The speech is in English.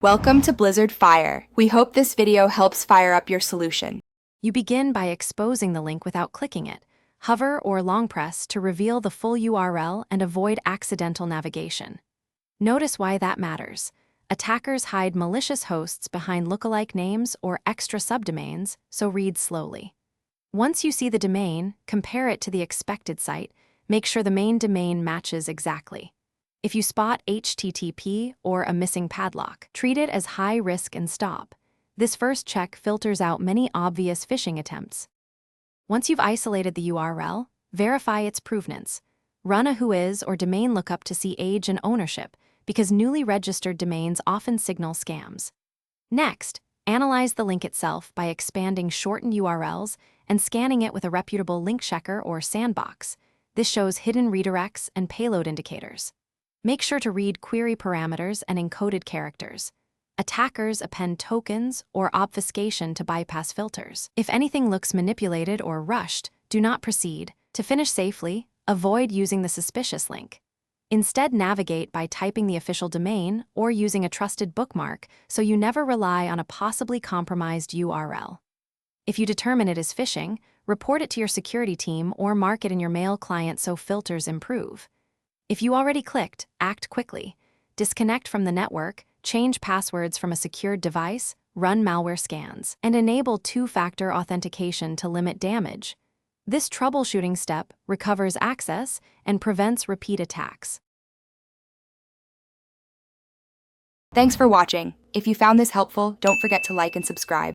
Welcome to Blizzard Fire. We hope this video helps fire up your solution. You begin by exposing the link without clicking it. Hover or long press to reveal the full URL and avoid accidental navigation. Notice why that matters. Attackers hide malicious hosts behind lookalike names or extra subdomains, so read slowly. Once you see the domain, compare it to the expected site. Make sure the main domain matches exactly. If you spot HTTP or a missing padlock, treat it as high risk and stop. This first check filters out many obvious phishing attempts. Once you've isolated the URL, verify its provenance. Run a whois or domain lookup to see age and ownership, because newly registered domains often signal scams. Next, analyze the link itself by expanding shortened URLs and scanning it with a reputable link checker or sandbox. This shows hidden redirects and payload indicators. Make sure to read query parameters and encoded characters. Attackers append tokens or obfuscation to bypass filters. If anything looks manipulated or rushed, do not proceed. To finish safely, avoid using the suspicious link. Instead, navigate by typing the official domain or using a trusted bookmark so you never rely on a possibly compromised URL. If you determine it is phishing, report it to your security team or mark it in your mail client so filters improve. If you already clicked, act quickly. Disconnect from the network, change passwords from a secured device, run malware scans, and enable two-factor authentication to limit damage. This troubleshooting step recovers access and prevents repeat attacks. Thanks for watching. If you found this helpful, don't forget to like and subscribe.